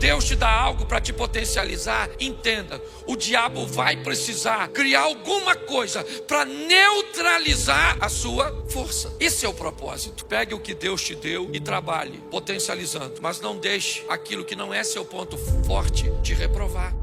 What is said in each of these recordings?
Deus te dá algo para te potencializar, entenda, o diabo vai precisar criar alguma coisa para neutralizar a sua força. Esse é o propósito. Pegue o que Deus te deu e trabalhe, potencializando, mas não deixe aquilo que não é seu ponto forte te reprovar.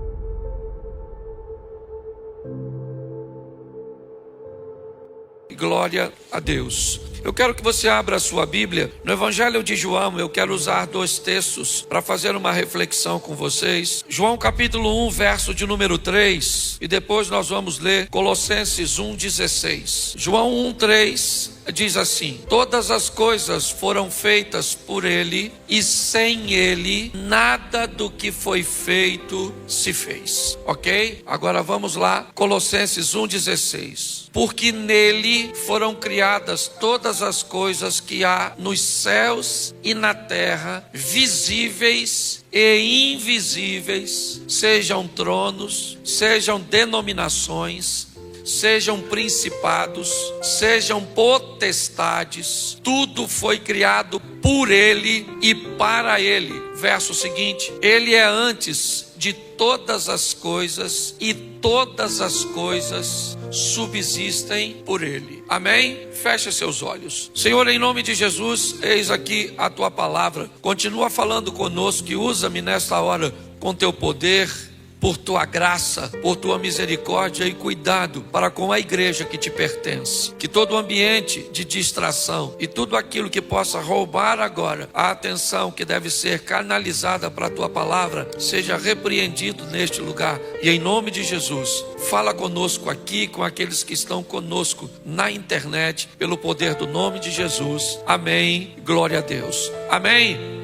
Glória a Deus. Eu quero que você abra a sua Bíblia. No Evangelho de João, eu quero usar 2 textos para fazer uma reflexão com vocês. João capítulo 1, verso de número 3. E depois nós vamos ler Colossenses 1,16. João 1,3 diz assim: todas as coisas foram feitas por Ele, e sem Ele, nada do que foi feito se fez. Ok? Agora vamos lá. Colossenses 1,16. Porque nele foram criadas todas as coisas que há nos céus e na terra, visíveis e invisíveis, sejam tronos, sejam denominações, sejam principados, sejam potestades, tudo foi criado por Ele e para Ele. Verso seguinte: Ele é antes de todas as coisas e todas as coisas subsistem por Ele. Amém? Feche seus olhos. Senhor, em nome de Jesus, eis aqui a Tua palavra. Continua falando conosco e usa-me nesta hora com Teu poder, por Tua graça, por Tua misericórdia e cuidado para com a igreja que te pertence. Que todo ambiente de distração e tudo aquilo que possa roubar agora a atenção que deve ser canalizada para a Tua palavra, seja repreendido neste lugar. E em nome de Jesus, fala conosco aqui, com aqueles que estão conosco na internet, pelo poder do nome de Jesus. Amém. Glória a Deus. Amém.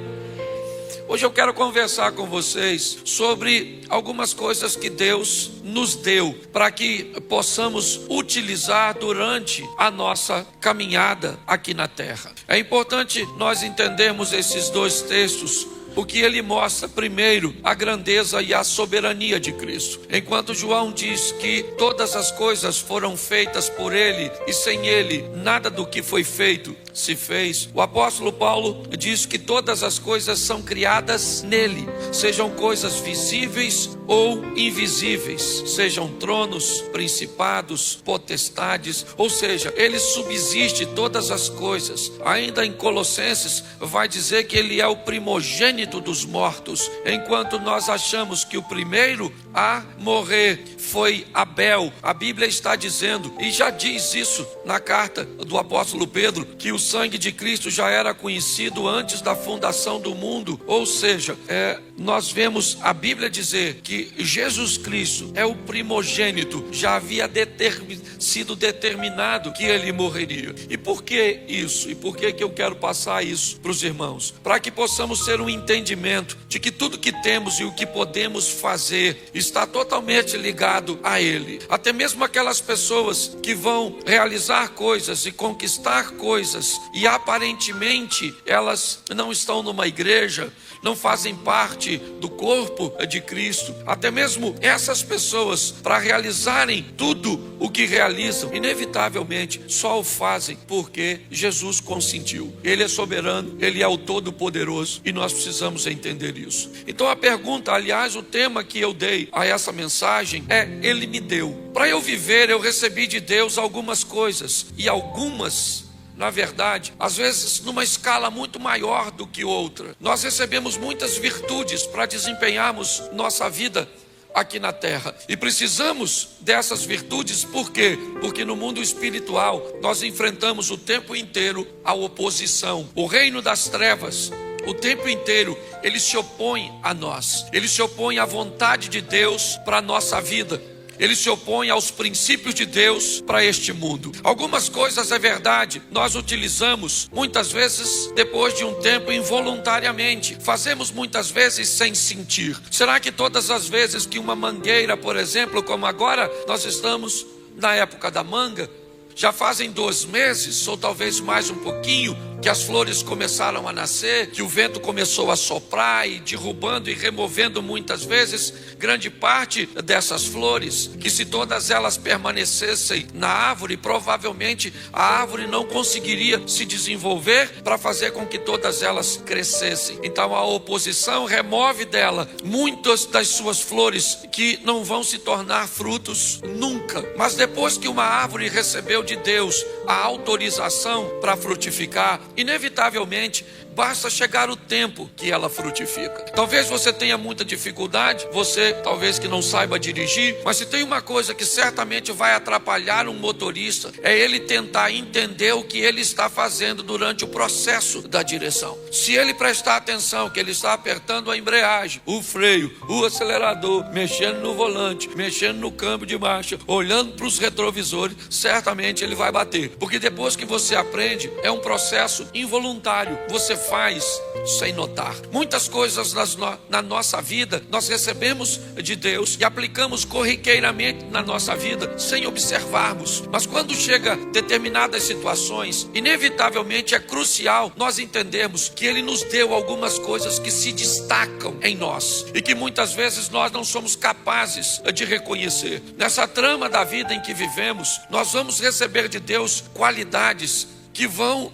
Hoje eu quero conversar com vocês sobre algumas coisas que Deus nos deu para que possamos utilizar durante a nossa caminhada aqui na terra. É importante nós entendermos esses 2 textos, porque ele mostra primeiro a grandeza e a soberania de Cristo. Enquanto João diz que todas as coisas foram feitas por Ele e sem Ele nada do que foi feito se fez, o apóstolo Paulo diz que todas as coisas são criadas nele, sejam coisas visíveis ou invisíveis, sejam tronos, principados, potestades, ou seja, Ele subsiste todas as coisas. Ainda em Colossenses vai dizer que Ele é o primogênito dos mortos, enquanto nós achamos que o primeiro a morrer foi Abel. A Bíblia está dizendo, e já diz isso na carta do apóstolo Pedro, que o sangue de Cristo já era conhecido antes da fundação do mundo. Ou seja, nós vemos a Bíblia dizer que Jesus Cristo é o primogênito, já havia sido determinado que Ele morreria. E por que isso? E por que eu quero passar isso para os irmãos? Para que possamos ter um entendimento de que tudo que temos e o que podemos fazer está totalmente ligado a Ele. Até mesmo aquelas pessoas que vão realizar coisas e conquistar coisas e aparentemente elas não estão numa igreja, não fazem parte do corpo de Cristo. Até mesmo essas pessoas, para realizarem tudo o que realizam, inevitavelmente só o fazem porque Jesus consentiu. Ele é soberano, Ele é o Todo-Poderoso e nós precisamos entender isso. Então a pergunta, aliás, o tema que eu dei a essa mensagem é: Ele me deu. Para eu viver, eu recebi de Deus algumas coisas, e algumas, na verdade, às vezes numa escala muito maior do que outra. Nós recebemos muitas virtudes para desempenharmos nossa vida aqui na terra. E precisamos dessas virtudes, por quê? Porque no mundo espiritual nós enfrentamos o tempo inteiro a oposição. O reino das trevas, o tempo inteiro, ele se opõe a nós. Ele se opõe à vontade de Deus para a nossa vida. Ele se opõe aos princípios de Deus para este mundo. Algumas coisas, é verdade, nós utilizamos muitas vezes depois de um tempo involuntariamente. Fazemos muitas vezes sem sentir. Será que todas as vezes que uma mangueira, por exemplo, como agora nós estamos na época da manga, já fazem 2 meses ou talvez mais um pouquinho, que as flores começaram a nascer, que o vento começou a soprar e derrubando e removendo muitas vezes grande parte dessas flores, que se todas elas permanecessem na árvore, provavelmente a árvore não conseguiria se desenvolver para fazer com que todas elas crescessem. Então a oposição remove dela muitas das suas flores que não vão se tornar frutos nunca. Mas depois que uma árvore recebeu de Deus a autorização para frutificar, inevitavelmente basta chegar o tempo que ela frutifica. Talvez você tenha muita dificuldade, você talvez que não saiba dirigir, mas se tem uma coisa que certamente vai atrapalhar um motorista, é ele tentar entender o que ele está fazendo durante o processo da direção. Se ele prestar atenção que ele está apertando a embreagem, o freio, o acelerador, mexendo no volante, mexendo no câmbio de marcha, olhando para os retrovisores, certamente ele vai bater. Porque depois que você aprende, é um processo involuntário. Você faz sem notar. Muitas coisas na nossa vida nós recebemos de Deus e aplicamos corriqueiramente na nossa vida sem observarmos. Mas quando chega determinadas situações, inevitavelmente é crucial nós entendermos que Ele nos deu algumas coisas que se destacam em nós e que muitas vezes nós não somos capazes de reconhecer. Nessa trama da vida em que vivemos, nós vamos receber de Deus qualidades que vão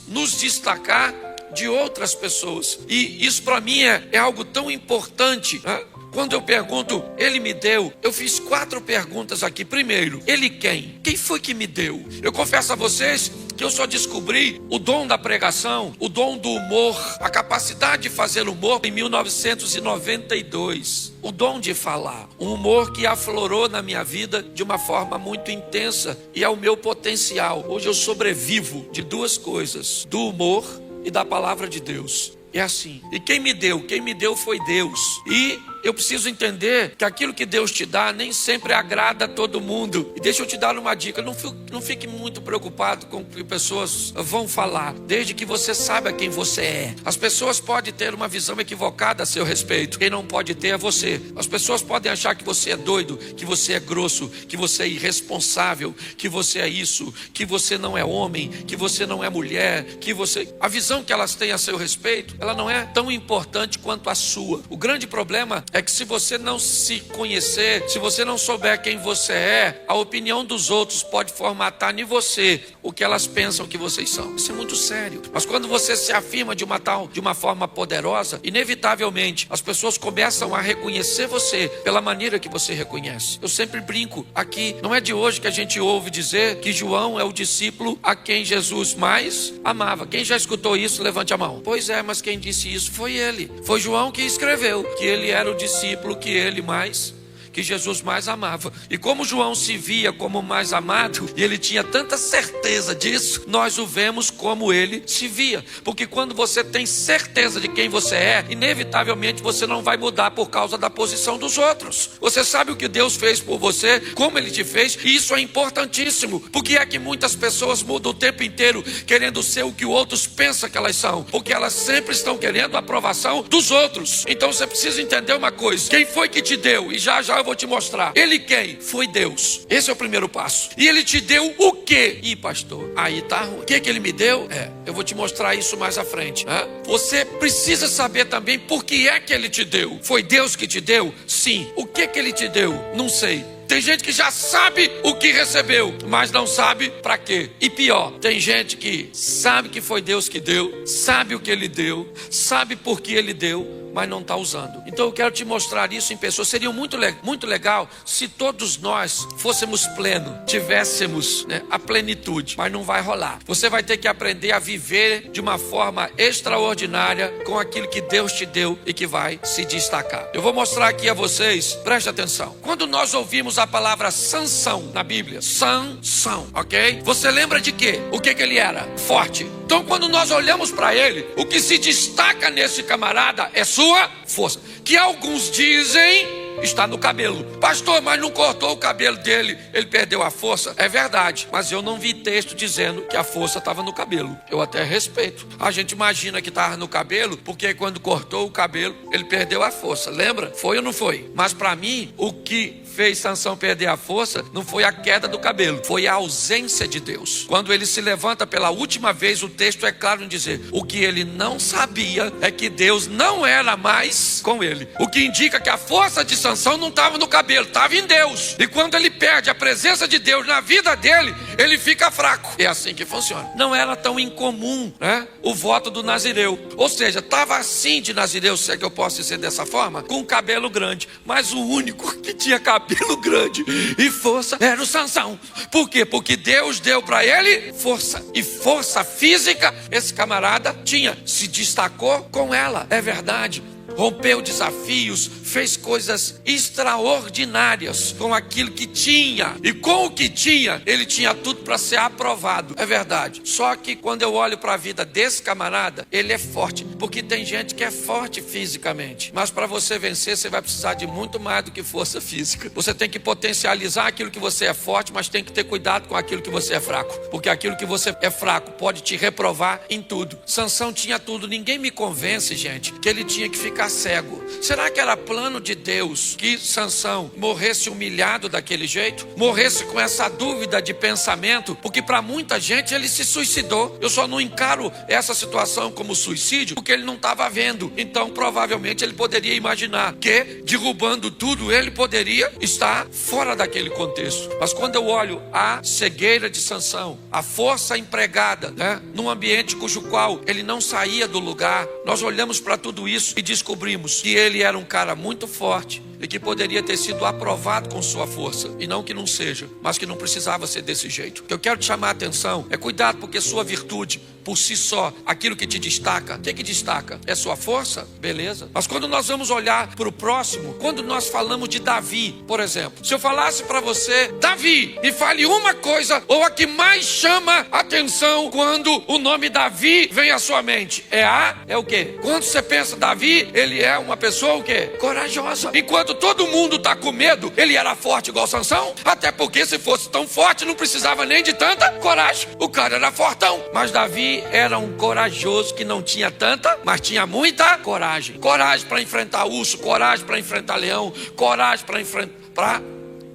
nos destacar de outras pessoas. E isso para mim é algo tão importante, né? Quando eu pergunto, Ele me deu, eu fiz 4 perguntas aqui. Primeiro, Ele quem? Quem foi que me deu? Eu confesso a vocês que eu só descobri o dom da pregação, o dom do humor, a capacidade de fazer humor em 1992. O dom de falar, um humor que aflorou na minha vida de uma forma muito intensa e é o meu potencial. Hoje eu sobrevivo de 2 coisas, do humor e da palavra de Deus. É assim. E quem me deu? Quem me deu foi Deus. E eu preciso entender que aquilo que Deus te dá nem sempre agrada a todo mundo. E deixa eu te dar uma dica, não fique muito preocupado com o que pessoas vão falar, desde que você saiba quem você é. As pessoas podem ter uma visão equivocada a seu respeito, quem não pode ter é você. As pessoas podem achar que você é doido, que você é grosso, que você é irresponsável, que você é isso, que você não é homem, que você não é mulher, que você... A visão que elas têm a seu respeito, ela não é tão importante quanto a sua. O grande problema é que se você não se conhecer, se você não souber quem você é, a opinião dos outros pode formatar em você o que elas pensam que vocês são. Isso é muito sério. Mas quando você se afirma de uma forma poderosa, inevitavelmente as pessoas começam a reconhecer você pela maneira que você reconhece. Eu sempre brinco aqui, não é de hoje que a gente ouve dizer que João é o discípulo a quem Jesus mais amava. Quem já escutou isso, levante a mão. Pois é, mas quem disse isso foi ele. Foi João que escreveu que ele era o discípulo que Jesus mais amava. E como João se via como mais amado, e ele tinha tanta certeza disso, nós o vemos como ele se via. Porque quando você tem certeza de quem você é, inevitavelmente você não vai mudar por causa da posição dos outros. Você sabe o que Deus fez por você, como Ele te fez, e isso é importantíssimo. Porque é que muitas pessoas mudam o tempo inteiro querendo ser o que os outros pensam que elas são, porque elas sempre estão querendo a aprovação dos outros. Então você precisa entender uma coisa: quem foi que te deu? E já já eu vou te mostrar. Ele quem? Foi Deus. Esse é o primeiro passo. E Ele te deu o quê? Ih, pastor, aí tá ruim. O que Ele me deu? Eu vou te mostrar isso mais à frente. Você precisa saber também por que é que Ele te deu. Foi Deus que te deu? Sim. O que Ele te deu? Não sei. Tem gente que já sabe o que recebeu, mas não sabe para quê. E pior, tem gente que sabe que foi Deus que deu, sabe o que Ele deu, sabe por que Ele deu, mas não está usando. Então eu quero te mostrar isso em pessoas. Seria muito legal se todos nós fôssemos plenos, tivéssemos a plenitude, mas não vai rolar. Você vai ter que aprender a viver de uma forma extraordinária com aquilo que Deus te deu e que vai se destacar. Eu vou mostrar aqui a vocês, preste atenção. Quando nós ouvimos a palavra Sansão na Bíblia, Sansão, ok? Você lembra de quê? O que ele era? Forte. Então quando nós olhamos para ele, o que se destaca nesse camarada é sua força, que alguns dizem está no cabelo. Pastor, mas não cortou o cabelo dele, ele perdeu a força. É verdade, mas eu não vi texto dizendo que a força estava no cabelo. Eu até respeito. A gente imagina que estava no cabelo, porque quando cortou o cabelo, ele perdeu a força. Lembra? Foi ou não foi? Mas para mim, o que fez Sansão perder a força não foi a queda do cabelo, foi a ausência de Deus. Quando ele se levanta pela última vez, o texto é claro em dizer: o que ele não sabia é que Deus não era mais com ele. O que indica que a força de Sansão não estava no cabelo, estava em Deus. E quando ele perde a presença de Deus na vida dele, ele fica fraco. É assim que funciona. Não era tão incomum, né, o voto do nazireu. Ou seja, estava assim de nazireu, se é que eu posso dizer dessa forma, com cabelo grande. Mas o único que tinha cabelo grande e força era o Sansão. Por quê? Porque Deus deu para ele força. E força física esse camarada tinha. Se destacou com ela, é verdade. Rompeu desafios, fez coisas extraordinárias com aquilo que tinha. E com o que tinha, ele tinha tudo para ser aprovado. É verdade. Só que quando eu olho para a vida desse camarada, ele é forte. Porque tem gente que é forte fisicamente. Mas para você vencer, você vai precisar de muito mais do que força física. Você tem que potencializar aquilo que você é forte, mas tem que ter cuidado com aquilo que você é fraco. Porque aquilo que você é fraco pode te reprovar em tudo. Sansão tinha tudo. Ninguém me convence, gente, que ele tinha que ficar cego. Será que era plano de Deus que Sansão morresse humilhado daquele jeito? Morresse com essa dúvida de pensamento? Porque para muita gente ele se suicidou. Eu só não encaro essa situação como suicídio porque ele não estava vendo. Então provavelmente ele poderia imaginar que derrubando tudo ele poderia estar fora daquele contexto. Mas quando eu olho a cegueira de Sansão, a força empregada, né, num ambiente cujo qual ele não saía do lugar, nós olhamos para tudo isso e descobrimos que ele era um cara muito forte e que poderia ter sido aprovado com sua força, e não que não seja, mas que não precisava ser desse jeito. O que eu quero te chamar a atenção é cuidado, porque sua virtude por si só, aquilo que te destaca, o que destaca? É sua força? Beleza. Mas quando nós vamos olhar para o próximo, quando nós falamos de Davi, por exemplo, se eu falasse para você Davi, e fale uma coisa, ou a que mais chama atenção quando o nome Davi vem à sua mente, é o quê? Quando você pensa Davi, ele é uma pessoa o quê? Corajosa. Enquanto todo mundo está com medo, ele era forte igual Sansão. Até porque se fosse tão forte, não precisava nem de tanta coragem. O cara era fortão. Mas Davi era um corajoso que não tinha tanta, mas tinha muita coragem. Coragem para enfrentar urso, coragem para enfrentar leão, coragem para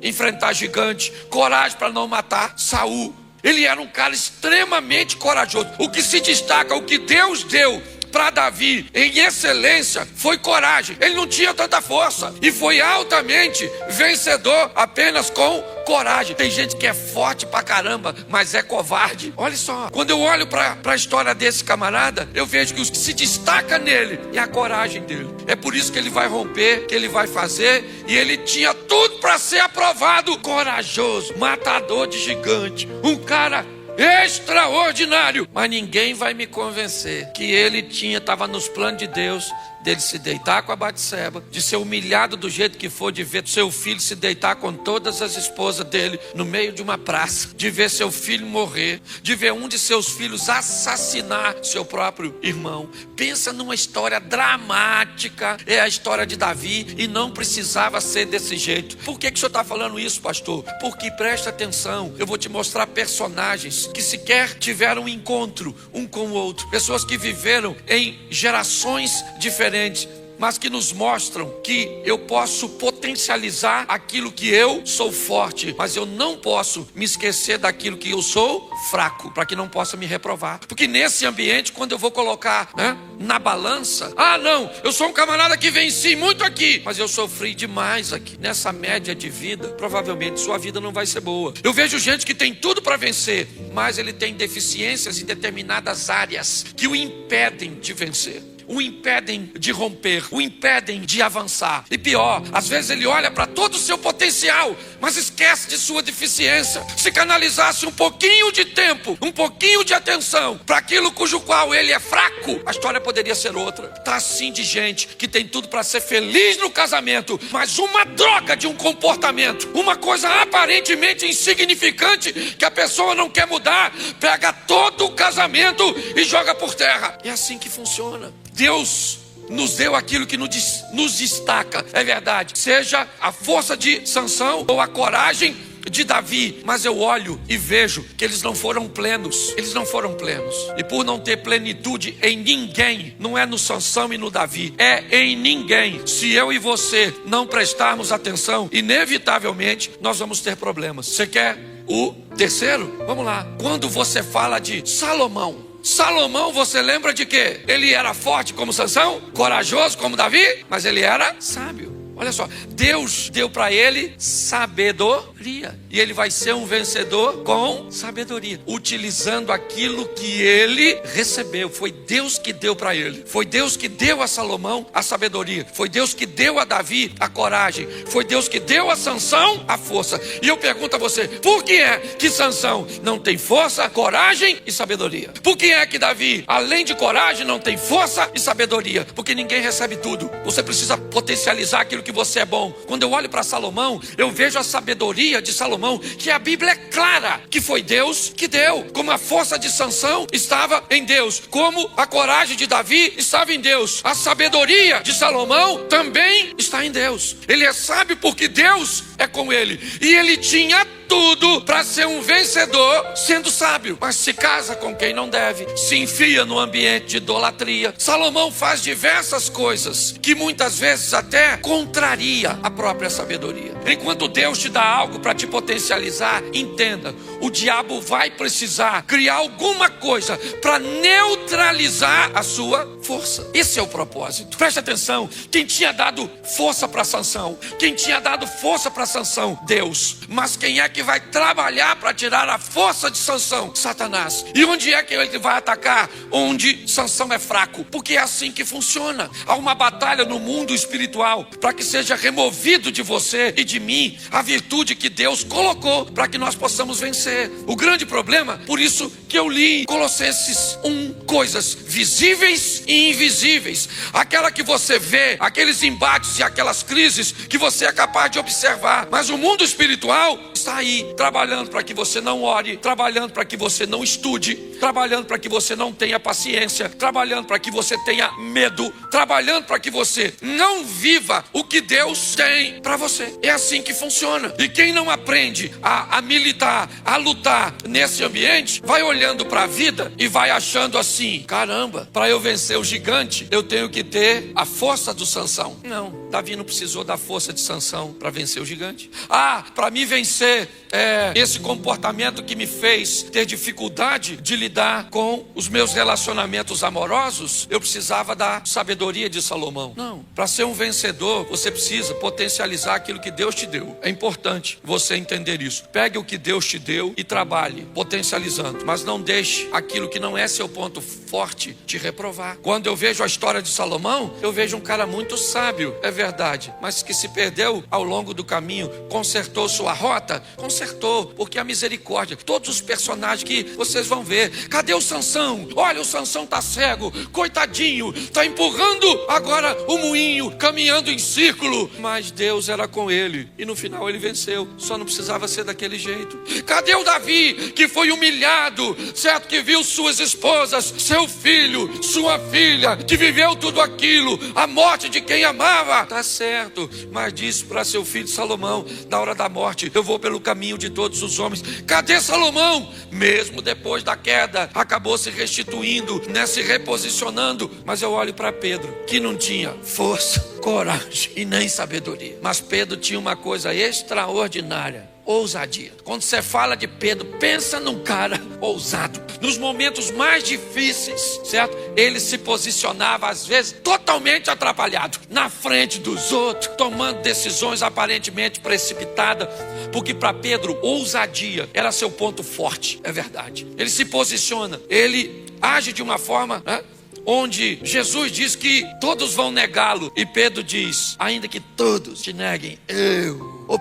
enfrentar gigante, coragem para não matar Saul. Ele era um cara extremamente corajoso. O que se destaca, o que Deus deu para Davi em excelência foi coragem. Ele não tinha tanta força e foi altamente vencedor apenas com coragem. Tem gente que é forte pra caramba, mas é covarde. Olha só, quando eu olho para a história desse camarada, eu vejo que o que se destaca nele é a coragem dele. É por isso que ele vai romper, que ele vai fazer, e ele tinha tudo para ser aprovado. Corajoso, matador de gigante, um cara extraordinário. Mas ninguém vai me convencer que ele estava nos planos de Deus, dele se deitar com a Batseba, de ser humilhado do jeito que for, de ver seu filho se deitar com todas as esposas dele no meio de uma praça, de ver seu filho morrer, de ver um de seus filhos assassinar seu próprio irmão. Pensa numa história dramática. É a história de Davi, e não precisava ser desse jeito. Por que o senhor está falando isso, pastor? Porque presta atenção, eu vou te mostrar personagens que sequer tiveram um encontro um com o outro, pessoas que viveram em gerações diferentes, mas que nos mostram que eu posso potencializar aquilo que eu sou forte, mas eu não posso me esquecer daquilo que eu sou fraco, para que não possa me reprovar. Porque nesse ambiente, quando eu vou colocar, né, na balança, não, eu sou um camarada que venci muito aqui, mas eu sofri demais aqui. Nessa média de vida, provavelmente sua vida não vai ser boa. Eu vejo gente que tem tudo para vencer, mas ele tem deficiências em determinadas áreas que o impedem de vencer, o impedem de romper, o impedem de avançar. E pior, às vezes ele olha para todo o seu potencial, mas esquece de sua deficiência. Se canalizasse um pouquinho de tempo, um pouquinho de atenção para aquilo cujo qual ele é fraco, a história poderia ser outra. Tá assim de gente que tem tudo para ser feliz no casamento, mas uma droga de um comportamento, uma coisa aparentemente insignificante que a pessoa não quer mudar, pega todo o casamento e joga por terra. É assim que funciona. Deus nos deu aquilo que nos destaca, é verdade. Seja a força de Sansão ou a coragem de Davi, mas eu olho e vejo que eles não foram plenos. Eles não foram plenos. E por não ter plenitude em ninguém, não é no Sansão e no Davi, é em ninguém. Se eu e você não prestarmos atenção, inevitavelmente nós vamos ter problemas. Você quer o terceiro? Vamos lá. Quando você fala de Salomão, você lembra de quê? Ele era forte como Sansão, corajoso como Davi, mas ele era sábio. Olha só, Deus deu para ele sabedoria. E ele vai ser um vencedor com sabedoria, utilizando aquilo que ele recebeu. Foi Deus que deu para ele. Foi Deus que deu a Salomão a sabedoria. Foi Deus que deu a Davi a coragem. Foi Deus que deu a Sansão a força. E eu pergunto a você, por que é que Sansão não tem força, coragem e sabedoria? Por que é que Davi, além de coragem, não tem força e sabedoria? Porque ninguém recebe tudo. Você precisa potencializar aquilo que você é bom. Quando eu olho para Salomão, eu vejo a sabedoria de Salomão, que a Bíblia é clara que foi Deus que deu. Como a força de Sansão estava em Deus, como a coragem de Davi estava em Deus, a sabedoria de Salomão também está em Deus. Ele é sábio porque Deus é com ele, e ele tinha tudo para ser um vencedor sendo sábio, mas se casa com quem não deve, se enfia no ambiente de idolatria. Salomão faz diversas coisas que muitas vezes até contraria a própria sabedoria. Enquanto Deus te dá algo para te potencializar, entenda, o diabo vai precisar criar alguma coisa para neutralizar a sua força. Esse é o propósito. Preste atenção, quem tinha dado força para Sansão, quem tinha dado força para Sansão? Deus. Mas quem é que vai trabalhar para tirar a força de Sansão? Satanás. E onde é que ele vai atacar? Onde Sansão é fraco. Porque é assim que funciona. Há uma batalha no mundo espiritual para que seja removido de você e de mim a virtude que Deus colocou para que nós possamos vencer. O grande problema, por isso que eu li em Colossenses 1, coisas visíveis e invisíveis. Aquela que você vê, aqueles embates e aquelas crises que você é capaz de observar. Mas o mundo espiritual está aí, trabalhando para que você não ore, trabalhando para que você não estude, trabalhando para que você não tenha paciência, trabalhando para que você tenha medo, trabalhando para que você não viva o que Deus tem para você. É assim que funciona. E quem não aprende a militar, a lutar nesse ambiente, vai olhando para a vida e vai achando assim, caramba, para eu vencer o gigante, eu tenho que ter a força do Sansão. Não, Davi não precisou da força de Sansão para vencer o gigante. Para me vencer esse comportamento que me fez ter dificuldade de lidar com os meus relacionamentos amorosos, eu precisava da sabedoria de Salomão. Não, para ser um vencedor, você precisa potencializar aquilo que Deus te deu. É importante você entender isso. Pegue o que Deus te deu e trabalhe potencializando, mas não deixe aquilo que não é seu ponto forte te reprovar. Quando eu vejo a história de Salomão, eu vejo um cara muito sábio, é verdade, mas que se perdeu ao longo do caminho. Consertou sua rota? Consertou, porque a misericórdia. Todos os personagens que vocês vão ver, cadê o Sansão? Olha, o Sansão tá cego, coitadinho, tá empurrando agora o moinho, caminhando em círculo, mas Deus era com ele, e no final ele venceu. Só não precisava ser daquele jeito. Cadê o Davi, que foi humilhado, certo? Que viu suas esposas, seu filho, sua filha, que viveu tudo aquilo, a morte de quem amava, tá certo, mas disse para seu filho Salomão, na hora da morte, eu vou pelo caminho de todos os homens. Cadê Salomão? Mesmo depois da queda, acabou se restituindo, se reposicionando. Mas eu olho para Pedro, que não tinha força, coragem e nem sabedoria, mas Pedro tinha uma coisa extraordinária: ousadia. Quando você fala de Pedro, pensa num cara ousado. Nos momentos mais difíceis, certo? Ele se posicionava, às vezes, totalmente atrapalhado, na frente dos outros, tomando decisões aparentemente precipitadas, porque para Pedro, ousadia era seu ponto forte, é verdade. Ele se posiciona, ele age de uma forma, onde Jesus diz que todos vão negá-lo, e Pedro diz, ainda que todos te neguem,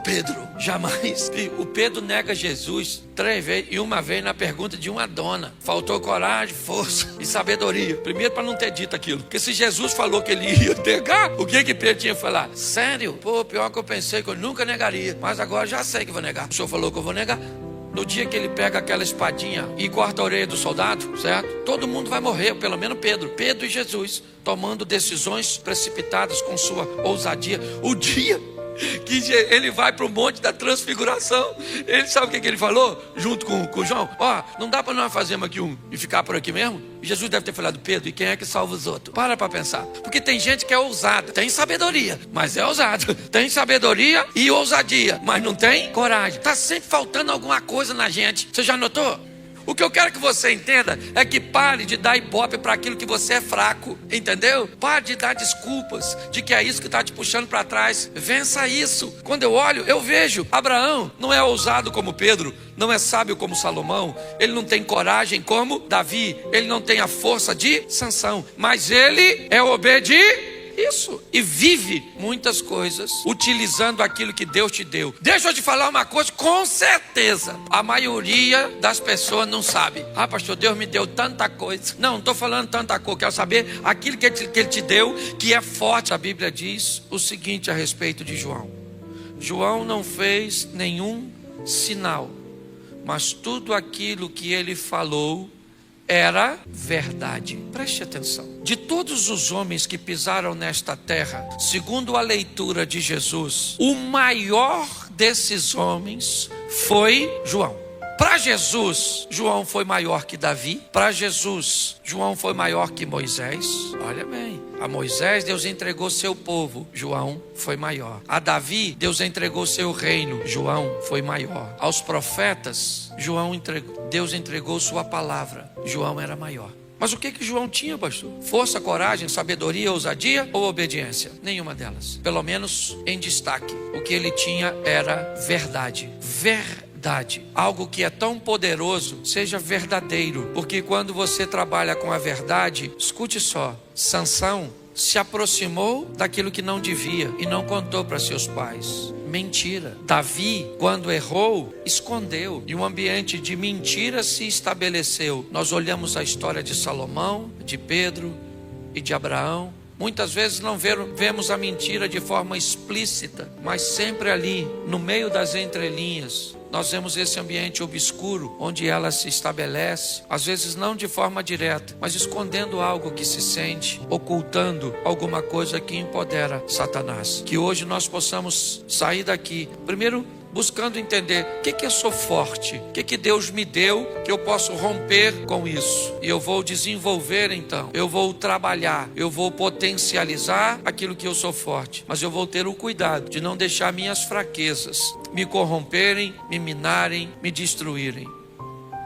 Pedro, jamais. E o Pedro nega Jesus 3 vezes, e uma vez na pergunta de uma dona. Faltou coragem, força e sabedoria. Primeiro, para não ter dito aquilo, porque se Jesus falou que ele ia negar, o que Pedro tinha que falar? Sério? Pior que eu pensei que eu nunca negaria, mas agora já sei que vou negar. O senhor falou que eu vou negar. No dia que ele pega aquela espadinha e corta a orelha do soldado, certo? Todo mundo vai morrer, pelo menos Pedro e Jesus, tomando decisões precipitadas com sua ousadia. O dia que ele vai para o monte da transfiguração. Ele sabe o que ele falou? Junto com João: ó, não dá para nós fazermos aqui e ficar por aqui mesmo? E Jesus deve ter falado: Pedro, e quem é que salva os outros? Para pensar. Porque tem gente que é ousada, tem sabedoria, mas é ousado. Tem sabedoria e ousadia, mas não tem coragem. Está sempre faltando alguma coisa na gente. Você já notou? O que eu quero que você entenda é que pare de dar ibope para aquilo que você é fraco, entendeu? Pare de dar desculpas de que é isso que está te puxando para trás. Vença isso. Quando eu olho, eu vejo Abraão não é ousado como Pedro, não é sábio como Salomão, ele não tem coragem como Davi, ele não tem a força de Sansão, mas ele é obediente. Isso, e vive muitas coisas utilizando aquilo que Deus te deu. Deixa eu te falar uma coisa, com certeza a maioria das pessoas não sabe. Ah, pastor, Deus me deu tanta coisa. Não estou falando tanta coisa, quero saber aquilo que ele te deu, que é forte. A Bíblia diz o seguinte a respeito de João: João não fez nenhum sinal, mas tudo aquilo que ele falou era verdade. Preste atenção. De todos os homens que pisaram nesta terra, segundo a leitura de Jesus, o maior desses homens foi João. Para Jesus, João foi maior que Davi. Para Jesus, João foi maior que Moisés. Olha bem, a Moisés Deus entregou seu povo, João foi maior. A Davi Deus entregou seu reino, João foi maior. Aos profetas, Deus entregou sua palavra, João era maior. Mas o que João tinha, pastor? Força, coragem, sabedoria, ousadia ou obediência? Nenhuma delas. Pelo menos em destaque. O que ele tinha era verdade. Verdade. Algo que é tão poderoso, seja verdadeiro. Porque quando você trabalha com a verdade, escute só, Sansão se aproximou daquilo que não devia e não contou para seus pais. Mentira. Davi, quando errou, escondeu, e um ambiente de mentira se estabeleceu. Nós olhamos a história de Salomão, de Pedro e de Abraão. Muitas vezes não vemos a mentira de forma explícita, mas sempre ali, no meio das entrelinhas, nós vemos esse ambiente obscuro, onde ela se estabelece, às vezes não de forma direta, mas escondendo algo que se sente, ocultando alguma coisa que empodera Satanás. Que hoje nós possamos sair daqui, primeiro, buscando entender o que eu sou forte, o que Deus me deu, que eu posso romper com isso. E eu vou desenvolver então, eu vou trabalhar, eu vou potencializar aquilo que eu sou forte. Mas eu vou ter o cuidado de não deixar minhas fraquezas me corromperem, me minarem, me destruírem.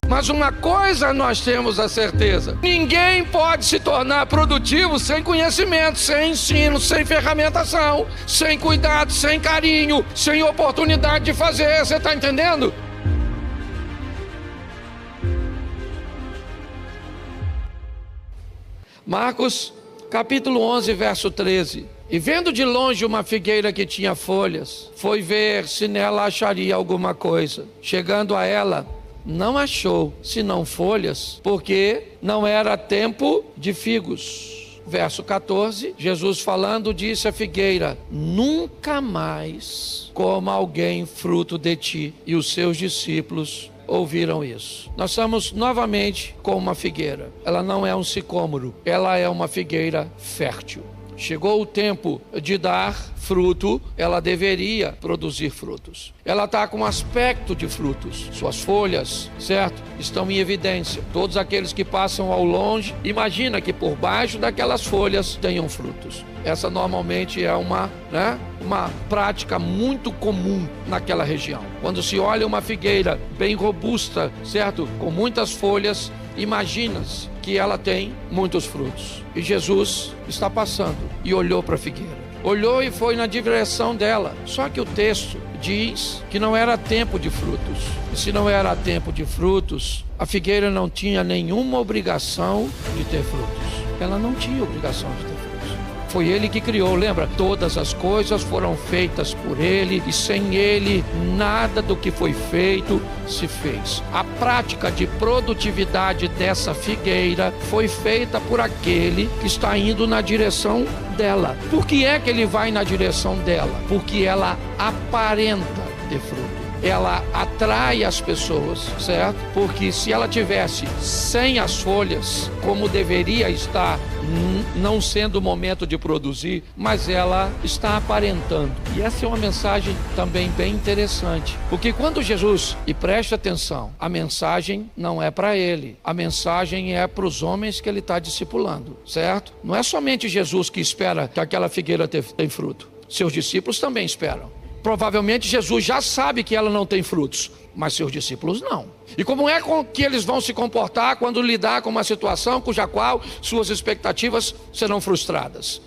Mas uma coisa nós temos a certeza: ninguém pode se tornar produtivo sem conhecimento, sem ensino, sem ferramentação, sem cuidado, sem carinho, sem oportunidade de fazer. Você está entendendo? Marcos capítulo 11, verso 13. E vendo de longe uma figueira que tinha folhas, foi ver se nela acharia alguma coisa. Chegando a ela, não achou senão folhas, porque não era tempo de figos. Verso 14, Jesus falando disse à figueira: nunca mais coma alguém fruto de ti. E os seus discípulos ouviram isso. Nós estamos novamente com uma figueira. Ela não é um sicômoro, ela é uma figueira fértil. Chegou o tempo de dar fruto, ela deveria produzir frutos. Ela está com aspecto de frutos. Suas folhas, certo? Estão em evidência. Todos aqueles que passam ao longe, imagina que por baixo daquelas folhas tenham frutos. Essa normalmente é uma prática muito comum naquela região. Quando se olha uma figueira bem robusta, certo? Com muitas folhas, imagina-se que ela tem muitos frutos. E Jesus está passando e olhou para a figueira. Olhou e foi na direção dela. Só que o texto diz que não era tempo de frutos. E se não era tempo de frutos, a figueira não tinha nenhuma obrigação de ter frutos. Ela não tinha obrigação de ter frutos. Foi ele que criou, lembra? Todas as coisas foram feitas por ele, e sem ele nada do que foi feito se fez. A prática de produtividade dessa figueira foi feita por aquele que está indo na direção dela. Por que é que ele vai na direção dela? Porque ela aparenta ter fruto. ela atrai as pessoas, certo? Porque se ela tivesse sem as folhas, como deveria estar, não sendo o momento de produzir, mas ela está aparentando. E essa é uma mensagem também bem interessante, porque quando Jesus, e preste atenção, a mensagem não é para ele, a mensagem é para os homens que ele está discipulando, certo? Não é somente Jesus que espera que aquela figueira tenha fruto, seus discípulos também esperam. Provavelmente Jesus já sabe que ela não tem frutos, mas seus discípulos não. E como é que eles vão se comportar quando lidar com uma situação cuja qual suas expectativas serão frustradas?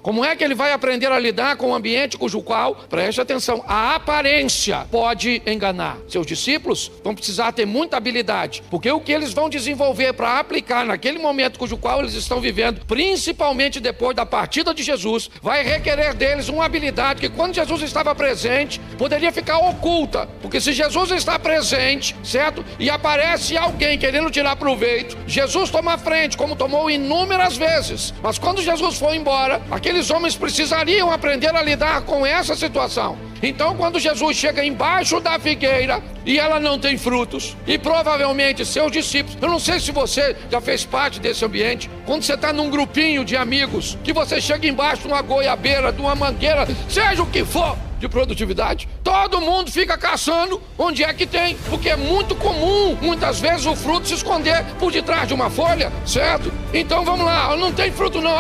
Como é que ele vai aprender a lidar com um ambiente cujo qual, preste atenção, a aparência pode enganar? Seus discípulos vão precisar ter muita habilidade, porque o que eles vão desenvolver para aplicar naquele momento cujo qual eles estão vivendo, principalmente depois da partida de Jesus, vai requerer deles uma habilidade que quando Jesus estava presente, poderia ficar oculta, porque se Jesus está presente, certo? E aparece alguém querendo tirar proveito, Jesus toma a frente, como tomou inúmeras vezes, mas quando Jesus for embora, aqueles homens precisariam aprender a lidar com essa situação. Então, quando Jesus chega embaixo da figueira e ela não tem frutos, e provavelmente seus discípulos, eu não sei se você já fez parte desse ambiente, quando você está num grupinho de amigos, que você chega embaixo de uma goiabeira, de uma mangueira, seja o que for de produtividade, todo mundo fica caçando onde é que tem, porque é muito comum, muitas vezes, o fruto se esconder por detrás de uma folha, certo? Então vamos lá, não tem fruto não,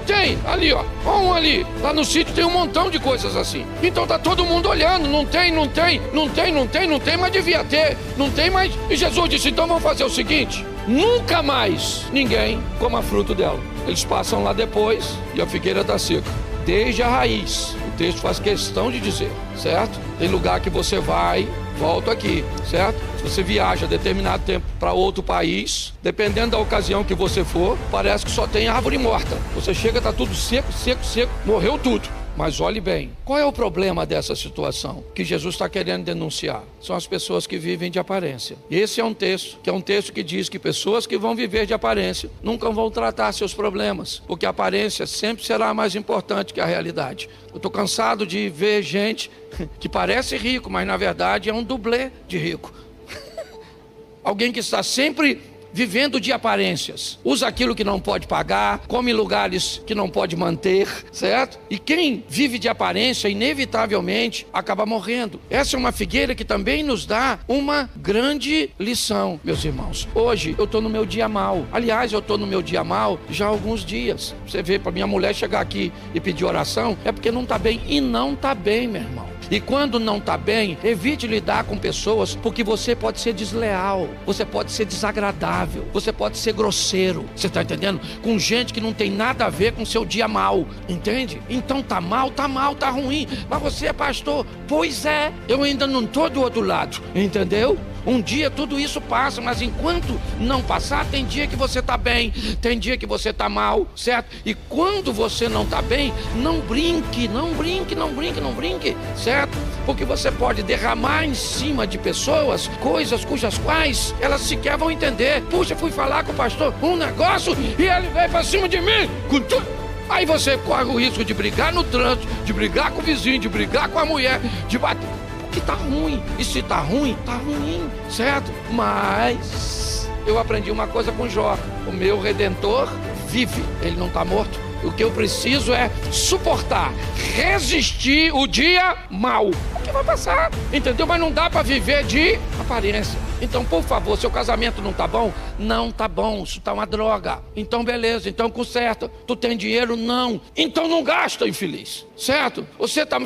tem, ali um ali, lá no sítio tem um montão de coisas assim, então tá todo mundo olhando, não tem, mas devia ter, não tem mais, e Jesus disse, então vamos fazer o seguinte, nunca mais ninguém coma fruto dela. Eles passam lá depois e a figueira está seca, desde a raiz. O texto faz questão de dizer, certo? Tem lugar que você vai, volta aqui, certo? Se você viaja determinado tempo para outro país, dependendo da ocasião que você for, parece que só tem árvore morta. Você chega, tá tudo seco, morreu tudo. Mas olhe bem, qual é o problema dessa situação que Jesus está querendo denunciar? São as pessoas que vivem de aparência. Esse é um texto que diz que pessoas que vão viver de aparência nunca vão tratar seus problemas, porque a aparência sempre será mais importante que a realidade. Eu estou cansado de ver gente que parece rico, mas na verdade é um dublê de rico. Alguém que está sempre vivendo de aparências, usa aquilo que não pode pagar, come em lugares que não pode manter, certo? E quem vive de aparência, inevitavelmente, acaba morrendo. Essa é uma figueira que também nos dá uma grande lição, meus irmãos. Hoje eu estou no meu dia mal. Aliás, eu estou no meu dia mal já há alguns dias. Você vê, para minha mulher chegar aqui e pedir oração, é porque não está bem. E não está bem, meu irmão. E quando não está bem, evite lidar com pessoas, porque você pode ser desleal, você pode ser desagradável, você pode ser grosseiro, você está entendendo? Com gente que não tem nada a ver com seu dia mal, entende? Então tá mal, tá ruim, mas você é pastor, pois é, eu ainda não estou do outro lado, entendeu? Um dia tudo isso passa, mas enquanto não passar, tem dia que você está bem, tem dia que você está mal, certo? E quando você não está bem, não brinque, certo? Porque você pode derramar em cima de pessoas coisas cujas quais elas sequer vão entender. Puxa, fui falar com o pastor um negócio e ele veio para cima de mim com tudo. Aí você corre o risco de brigar no trânsito, de brigar com o vizinho, de brigar com a mulher, de bater. Que tá ruim, e se tá ruim, certo? Mas eu aprendi uma coisa com Jó: o meu Redentor vive, ele não tá morto. O que eu preciso é suportar, resistir o dia mal, porque vai passar, entendeu? Mas não dá para viver de aparência. Então, por favor, seu casamento não tá bom? Não tá bom, isso tá uma droga. Então, beleza, então conserta. Tu tem dinheiro? Não. Então não gasta, infeliz, certo? Você tá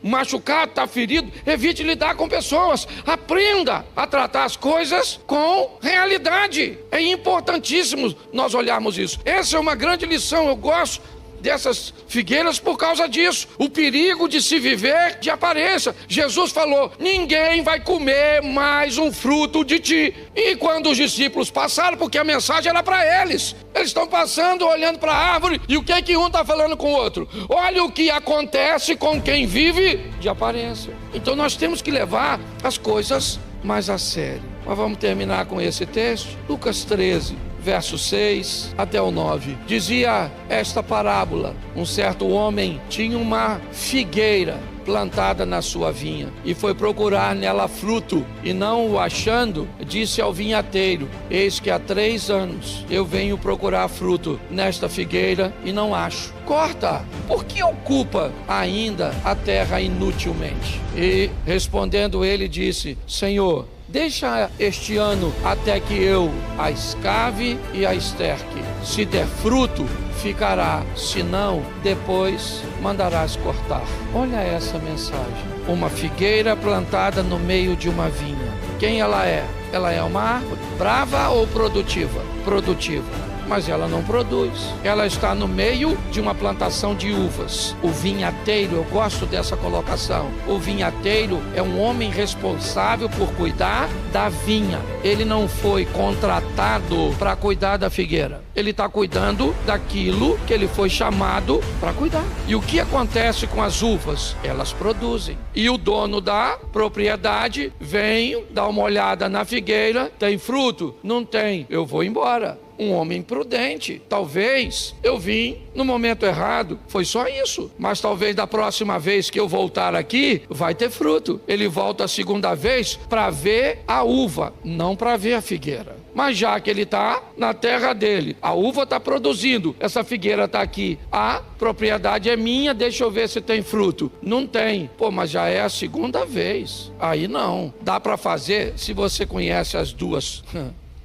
machucado, está ferido, evite lidar com pessoas, aprenda a tratar as coisas com realidade. É importantíssimo nós olharmos isso. Essa é uma grande lição, eu gosto dessas figueiras por causa disso, o perigo de se viver de aparência. Jesus falou: ninguém vai comer mais um fruto de ti. E quando os discípulos passaram, porque a mensagem era para eles, eles estão passando, olhando para a árvore, e o que é que um está falando com o outro? Olha o que acontece com quem vive de aparência. Então nós temos que levar as coisas mais a sério. Mas vamos terminar com esse texto, Lucas 13, verso 6 até o 9. Dizia esta parábola: um certo homem tinha uma figueira plantada na sua vinha, e foi procurar nela fruto, e não o achando, disse ao vinhateiro: eis que há 3 anos eu venho procurar fruto nesta figueira e não acho. Corta, por que ocupa ainda a terra inutilmente? E respondendo ele disse: Senhor, deixa este ano até que eu a escave e a esterque. Se der fruto, ficará, se não, depois mandarás cortar. Olha essa mensagem. Uma figueira plantada no meio de uma vinha. Quem ela é? Ela é uma árvore. Brava ou produtiva? Produtiva. Mas ela não produz. Ela está no meio de uma plantação de uvas. O vinhateiro, eu gosto dessa colocação. O vinhateiro é um homem responsável por cuidar da vinha. Ele não foi contratado para cuidar da figueira. Ele está cuidando daquilo que ele foi chamado para cuidar. E o que acontece com as uvas? Elas produzem. E o dono da propriedade vem, dá uma olhada na figueira. Tem fruto? Não tem. Eu vou embora. Um homem prudente. Talvez eu vim no momento errado. Foi só isso. Mas talvez da próxima vez que eu voltar aqui, vai ter fruto. Ele volta a segunda vez para ver a uva, não para ver a figueira. Mas já que ele está na terra dele, a uva está produzindo, essa figueira está aqui, a propriedade é minha, deixa eu ver se tem fruto. Não tem. Pô, mas já é a segunda vez. Aí não. Dá para fazer, se você conhece as duas.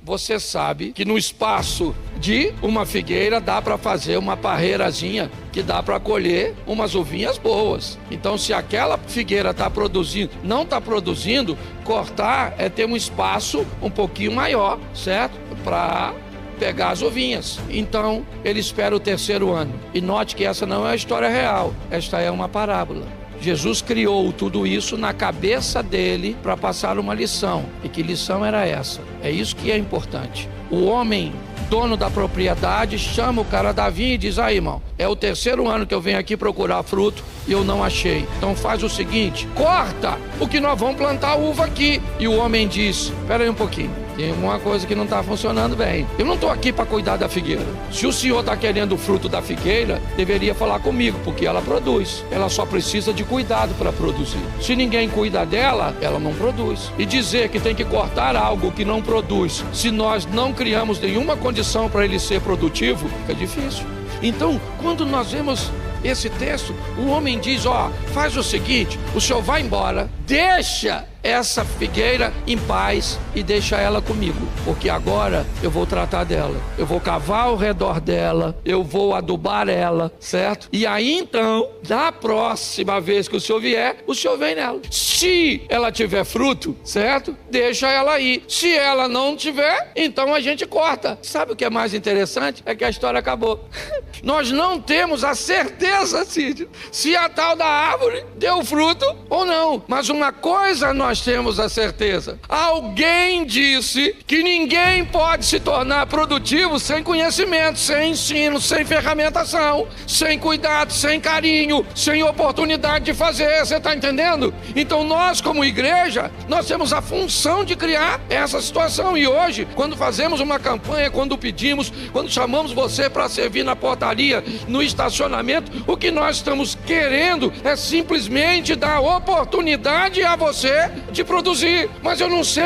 Você sabe que no espaço de uma figueira dá para fazer uma parreirazinha que dá para colher umas uvinhas boas. Então, se aquela figueira está produzindo, não está produzindo, cortar é ter um espaço um pouquinho maior, certo? Para pegar as uvinhas. Então, ele espera o 3º ano. E note que essa não é a história real, esta é uma parábola. Jesus criou tudo isso na cabeça dele para passar uma lição. E que lição era essa? É isso que é importante. O homem, dono da propriedade, chama o cara da vinha e diz: aí, irmão, é o 3º ano que eu venho aqui procurar fruto e eu não achei. Então faz o seguinte, corta, porque nós vamos plantar uva aqui. E o homem diz: espera aí um pouquinho, tem uma coisa que não está funcionando bem. Eu não estou aqui para cuidar da figueira. Se o senhor está querendo o fruto da figueira, deveria falar comigo, porque ela produz. Ela só precisa de cuidado para produzir. Se ninguém cuida dela, ela não produz. E dizer que tem que cortar algo que não produz, se nós não criamos nenhuma condição para ele ser produtivo, fica difícil. Então, quando nós vemos esse texto, o homem diz: ó, faz o seguinte, o senhor vai embora, deixa essa figueira em paz e deixa ela comigo, porque agora eu vou tratar dela, eu vou cavar ao redor dela, eu vou adubar ela, certo? E aí então, da próxima vez que o senhor vier, o senhor vem nela. Se ela tiver fruto, certo? Deixa ela aí. Se ela não tiver, então a gente corta. Sabe o que é mais interessante? É que a história acabou. Nós não temos a certeza, Cid, se a tal da árvore deu fruto ou não. Mas uma coisa nós temos a certeza: alguém disse que ninguém pode se tornar produtivo sem conhecimento, sem ensino, sem ferramentação, sem cuidado, sem carinho, sem oportunidade de fazer. Você está entendendo? Então nós, como igreja, nós temos a função de criar essa situação. E hoje, quando fazemos uma campanha, quando pedimos, quando chamamos você para servir na portaria, no estacionamento, o que nós estamos querendo é simplesmente dar oportunidade a você de produzir. Mas eu não sei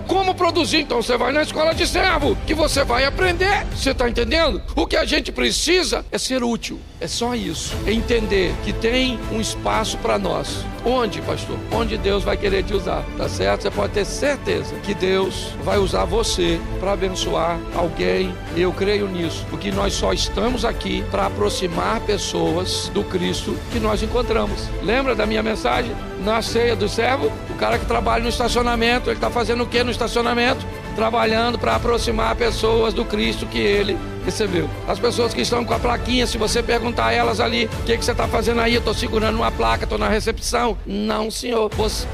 como produzir. Então você vai na escola de servo, que você vai aprender. Você está entendendo? O que a gente precisa é ser útil. É só isso. É entender que tem um espaço para nós. Onde, pastor? Onde Deus vai querer te usar, tá certo? Você pode ter certeza que Deus vai usar você para abençoar alguém. Eu creio nisso, porque nós só estamos aqui para aproximar pessoas do Cristo que nós encontramos. Lembra da minha mensagem? Na ceia do servo, o cara que trabalha no estacionamento, ele está fazendo o que no estacionamento? Trabalhando para aproximar pessoas do Cristo que ele recebeu. As pessoas que estão com a plaquinha, se você perguntar a elas ali, o que você está fazendo aí? Eu estou segurando uma placa, estou na recepção. Não, senhor.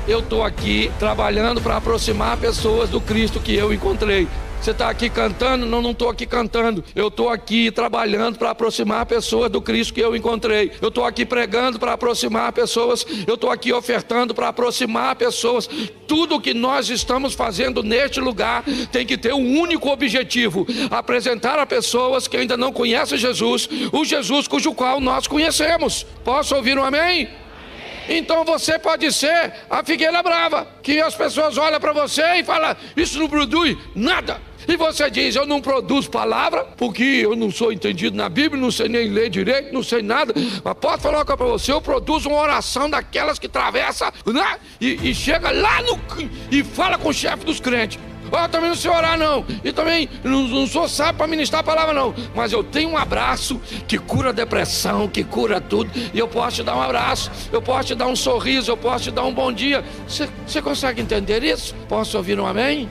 Eu estou aqui trabalhando para aproximar pessoas do Cristo que eu encontrei. Você está aqui cantando? Não estou aqui cantando. Eu estou aqui trabalhando para aproximar pessoas do Cristo que eu encontrei. Eu estou aqui pregando para aproximar pessoas. Eu estou aqui ofertando para aproximar pessoas. Tudo que nós estamos fazendo neste lugar tem que ter um único objetivo: apresentar a pessoas que ainda não conhecem Jesus, o Jesus cujo qual nós conhecemos. Posso ouvir um amém? Então você pode ser a figueira brava, que as pessoas olham para você e falam: isso não produz nada. E você diz: eu não produzo palavra, porque eu não sou entendido na Bíblia, não sei nem ler direito, não sei nada. Mas posso falar uma coisa para você: eu produzo uma oração daquelas que atravessa, né? E chega lá e fala com o chefe dos crentes. Eu também não sei orar não, e também não sou sábio para ministrar a palavra não, mas eu tenho um abraço que cura a depressão, que cura tudo, e eu posso te dar um abraço, eu posso te dar um sorriso, eu posso te dar um bom dia. Você consegue entender isso? Posso ouvir um amém?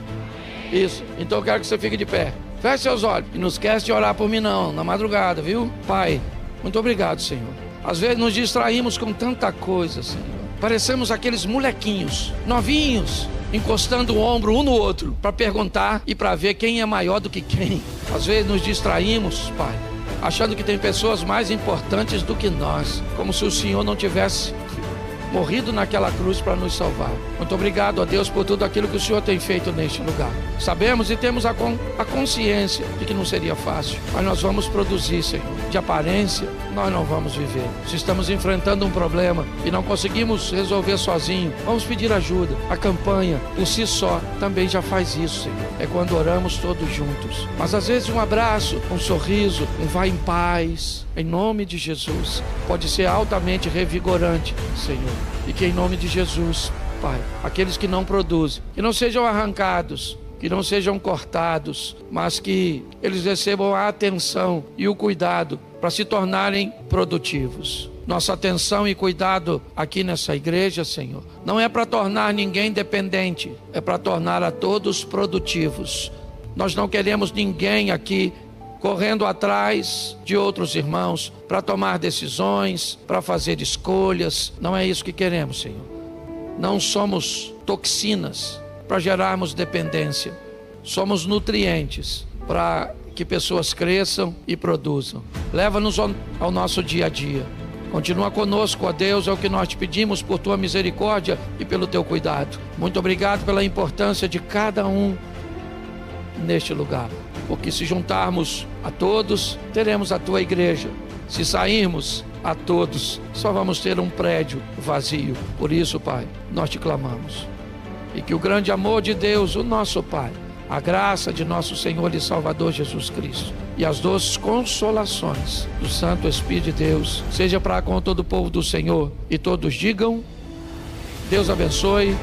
Isso, então eu quero que você fique de pé, feche seus olhos, e não esquece de orar por mim não, na madrugada, viu? Pai, muito obrigado, Senhor. Às vezes nos distraímos com tanta coisa, Senhor. Parecemos aqueles molequinhos, novinhos, encostando o ombro um no outro para perguntar e para ver quem é maior do que quem. Às vezes nos distraímos, Pai, achando que tem pessoas mais importantes do que nós, como se o Senhor não tivesse morrido naquela cruz para nos salvar. Muito obrigado a Deus por tudo aquilo que o Senhor tem feito neste lugar. Sabemos e temos a consciência de que não seria fácil, mas nós vamos produzir, Senhor. De aparência, nós não vamos viver. Se estamos enfrentando um problema e não conseguimos resolver sozinho, vamos pedir ajuda. A campanha, por si só, também já faz isso, Senhor. É quando oramos todos juntos. Mas às vezes um abraço, um sorriso, um vai em paz, em nome de Jesus, pode ser altamente revigorante, Senhor. E que em nome de Jesus, Pai, aqueles que não produzem, que não sejam arrancados, que não sejam cortados, mas que eles recebam a atenção e o cuidado para se tornarem produtivos. Nossa atenção e cuidado aqui nessa igreja, Senhor, não é para tornar ninguém dependente, é para tornar a todos produtivos. Nós não queremos ninguém aqui correndo atrás de outros irmãos para tomar decisões, para fazer escolhas. Não é isso que queremos, Senhor. Não somos toxinas para gerarmos dependência. Somos nutrientes para que pessoas cresçam e produzam. Leva-nos ao nosso dia a dia. Continua conosco, ó Deus, é o que nós te pedimos por tua misericórdia e pelo teu cuidado. Muito obrigado pela importância de cada um neste lugar. Porque se juntarmos a todos, teremos a tua igreja. Se sairmos a todos, só vamos ter um prédio vazio. Por isso, Pai, nós te clamamos. E que o grande amor de Deus, o nosso Pai, a graça de nosso Senhor e Salvador Jesus Cristo e as doces consolações do Santo Espírito de Deus seja para com todo o povo do Senhor. E todos digam: Deus abençoe.